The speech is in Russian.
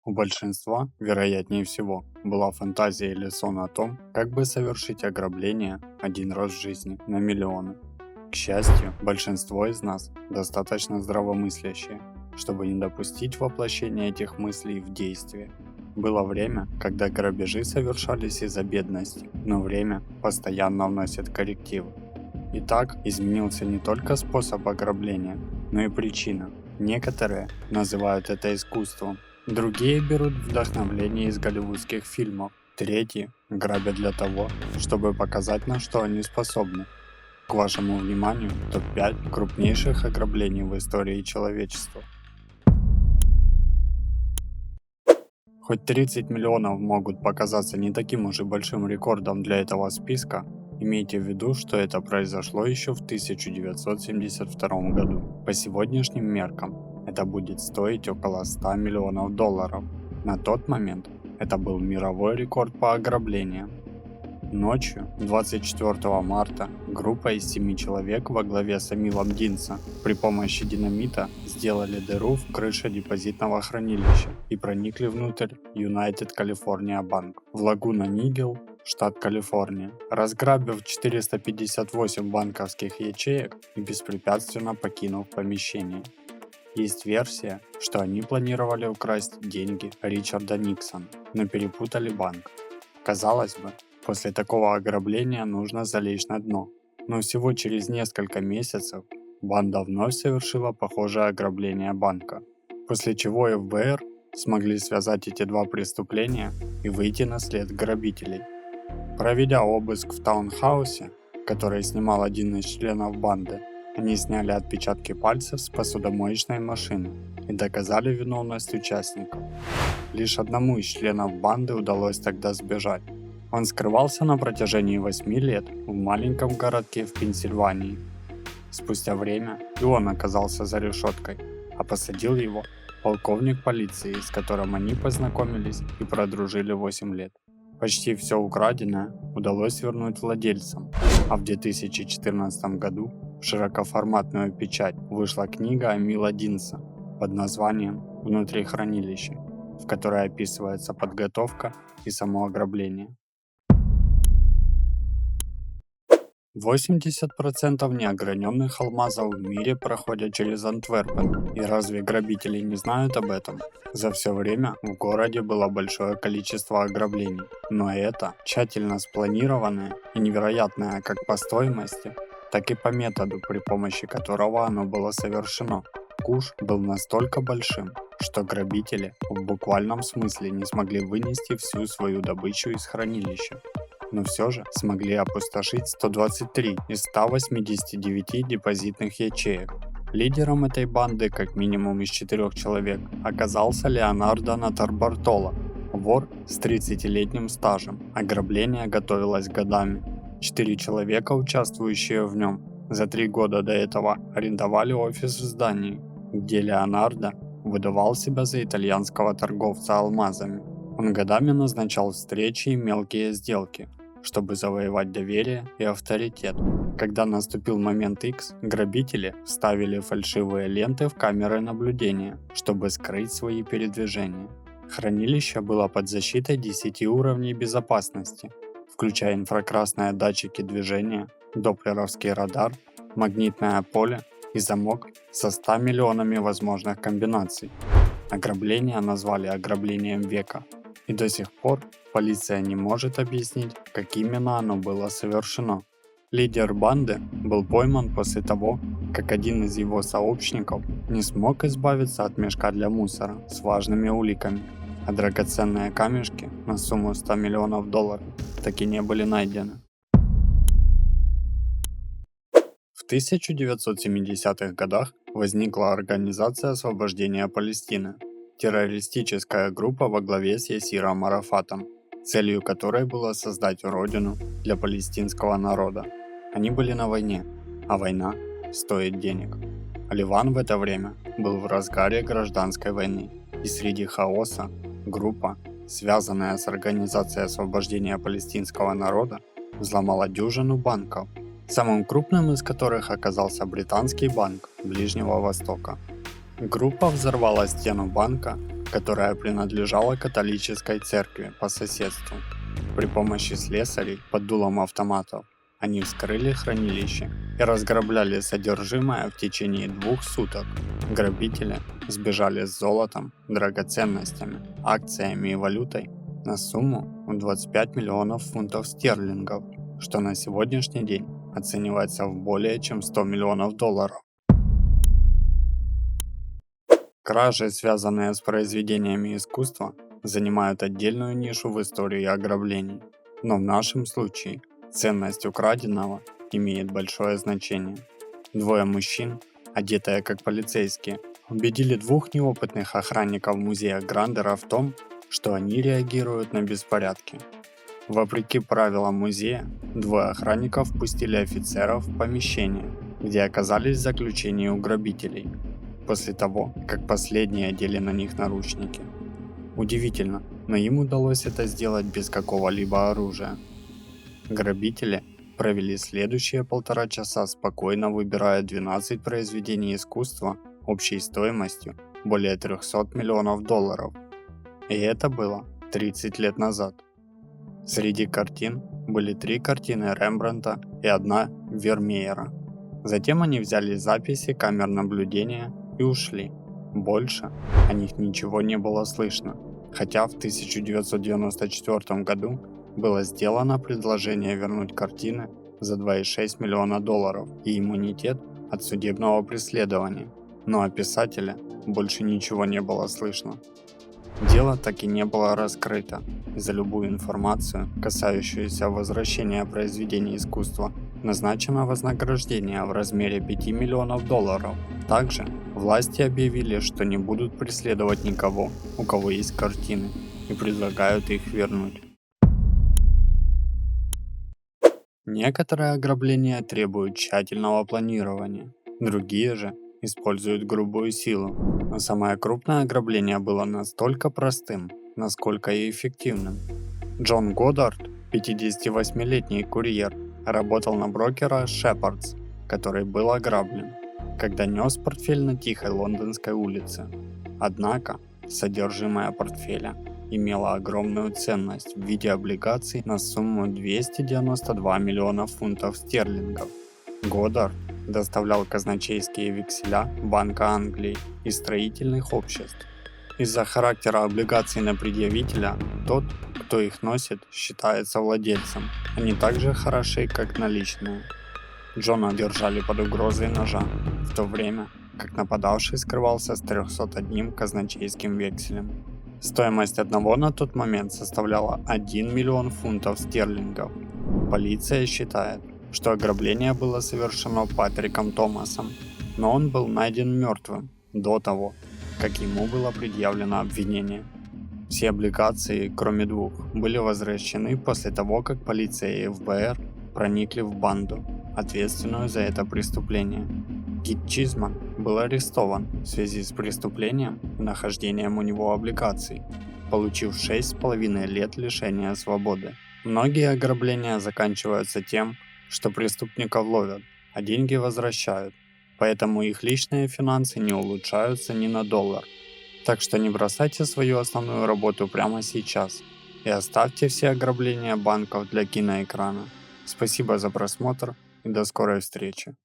У большинства, вероятнее всего, была фантазия или сон о том, как бы совершить ограбление один раз в жизни на миллионы. К счастью, большинство из нас достаточно здравомыслящие, чтобы не допустить воплощения этих мыслей в действие. Было время, когда грабежи совершались из-за бедности, но время постоянно вносит коррективы. Итак, изменился не только способ ограбления, но и причина. Некоторые называют это искусством, другие берут вдохновление из голливудских фильмов, третьи грабят для того, чтобы показать, на что они способны. К вашему вниманию топ-5 крупнейших ограблений в истории человечества. Хоть 30 миллионов могут показаться не таким уж и большим рекордом для этого списка, имейте в виду, что это произошло еще в 1972 году. По сегодняшним меркам это будет стоить около 100 миллионов долларов. На тот момент это был мировой рекорд по ограблениям. Ночью 24 марта группа из 7 человек во главе с Эмилом Динса при помощи динамита сделали дыру в крыше депозитного хранилища и проникли внутрь United California Bank в Лагуна-Нигел, штат Калифорния, разграбив 458 банковских ячеек и беспрепятственно покинув помещение. Есть версия, что они планировали украсть деньги Ричарда Никсона, но перепутали банк. Казалось бы, после такого ограбления нужно залечь на дно, но всего через несколько месяцев банда вновь совершила похожее ограбление банка, после чего ФБР смогли связать эти два преступления и выйти на след грабителей. Проведя обыск в таунхаусе, который снимал один из членов банды, они сняли отпечатки пальцев с посудомоечной машины и доказали виновность участников. Лишь одному из членов банды удалось тогда сбежать. Он скрывался на протяжении 8 лет в маленьком городке в Пенсильвании. Спустя время и он оказался за решеткой, а посадил его полковник полиции, с которым они познакомились и продружили 8 лет. Почти все украденное удалось вернуть владельцам, а в 2014 году в широкоформатную печать вышла книга Эмила Динса под названием «Внутри хранилища», в которой описывается подготовка и само ограбление. 80% неограненных алмазов в мире проходят через Антверпен, и разве грабители не знают об этом? За все время в городе было большое количество ограблений, но это тщательно спланированное и невероятное как по стоимости, так и по методу, при помощи которого оно было совершено. Куш был настолько большим, что грабители в буквальном смысле не смогли вынести всю свою добычу из хранилища, но все же смогли опустошить 123 из 189 депозитных ячеек. Лидером этой банды, как минимум из 4 человек, оказался Леонардо Натарбартоло, вор с 30-летним стажем. Ограбление готовилось годами. 4 человека, участвующие в нем, за 3 года до этого арендовали офис в здании, где Леонардо выдавал себя за итальянского торговца алмазами. Он годами назначал встречи и мелкие сделки, чтобы завоевать доверие и авторитет. Когда наступил момент X, грабители вставили фальшивые ленты в камеры наблюдения, чтобы скрыть свои передвижения. Хранилище было под защитой 10 уровней безопасности, включая инфракрасные датчики движения, доплеровский радар, магнитное поле и замок со 100 миллионами возможных комбинаций. Ограбление назвали ограблением века, и до сих пор полиция не может объяснить, как именно оно было совершено. Лидер банды был пойман после того, как один из его сообщников не смог избавиться от мешка для мусора с важными уликами, а драгоценные камешки на сумму 100 миллионов долларов так и не были найдены. В 1970-х годах возникла Организация освобождения Палестины, террористическая группа во главе с Ясиром Арафатом, целью которой было создать родину для палестинского народа. Они были на войне, а война стоит денег. Ливан в это время был в разгаре гражданской войны, и среди хаоса группа, связанная с Организацией освобождения палестинского народа, взломала дюжину банков, самым крупным из которых оказался британский банк Ближнего Востока. Группа взорвала стену банка которая принадлежала католической церкви по соседству. При помощи слесарей под дулом автоматов они вскрыли хранилище и разграбляли содержимое в течение 2 суток. Грабители сбежали с золотом, драгоценностями, акциями и валютой на сумму в 25 миллионов фунтов стерлингов, что на сегодняшний день оценивается в более чем 100 миллионов долларов. Кражи, связанные с произведениями искусства, занимают отдельную нишу в истории ограблений. Но в нашем случае ценность украденного имеет большое значение. Двое мужчин, одетые как полицейские, убедили 2 неопытных охранников музея Грандера в том, что они реагируют на беспорядки. Вопреки правилам музея, 2 охранников впустили офицеров в помещение, где оказались в заключении у грабителей, после того, как последние одели на них наручники. Удивительно, но им удалось это сделать без какого-либо оружия. Грабители провели следующие 1,5 часа, спокойно выбирая 12 произведений искусства общей стоимостью более 300 миллионов долларов. И это было 30 лет назад. Среди картин были 3 картины Рембрандта и 1 Вермеера. Затем они взяли записи камер наблюдения и ушли. Больше о них ничего не было слышно, хотя в 1994 году было сделано предложение вернуть картины за 2,6 миллиона долларов и иммунитет от судебного преследования, но о писателе больше ничего не было слышно. Дело так и не было раскрыто, и за любую информацию, касающуюся возвращения произведений искусства, назначено вознаграждение в размере 5 миллионов долларов. Также власти объявили, что не будут преследовать никого, у кого есть картины, и предлагают их вернуть. Некоторые ограбления требуют тщательного планирования, другие же используют грубую силу. Но самое крупное ограбление было настолько простым, насколько и эффективным. Джон Годдард, 58-летний курьер, работал на брокера Шепардс, который был ограблен, когда нес портфель на тихой лондонской улице. Однако содержимое портфеля имело огромную ценность в виде облигаций на сумму 292 миллиона фунтов стерлингов. Годдард доставлял казначейские векселя Банка Англии и строительных обществ. Из-за характера облигаций на предъявителя, тот, кто их носит, считается владельцем. Они так же хороши, как наличные. Джона держали под угрозой ножа, в то время как нападавший скрывался с 301 казначейским векселем. Стоимость одного на тот момент составляла 1 миллион фунтов стерлингов. Полиция считает, что ограбление было совершено Патриком Томасом, но он был найден мертвым до того, как ему было предъявлено обвинение. Все облигации, кроме 2, были возвращены после того, как полиция и ФБР проникли в банду, ответственную за это преступление. Кит Чизман был арестован в связи с преступлением и нахождением у него облигаций, получив 6,5 лет лишения свободы. Многие ограбления заканчиваются тем, что преступников ловят, а деньги возвращают, поэтому их личные финансы не улучшаются ни на доллар. Так что не бросайте свою основную работу прямо сейчас и оставьте все ограбления банков для киноэкрана. Спасибо за просмотр и до скорой встречи.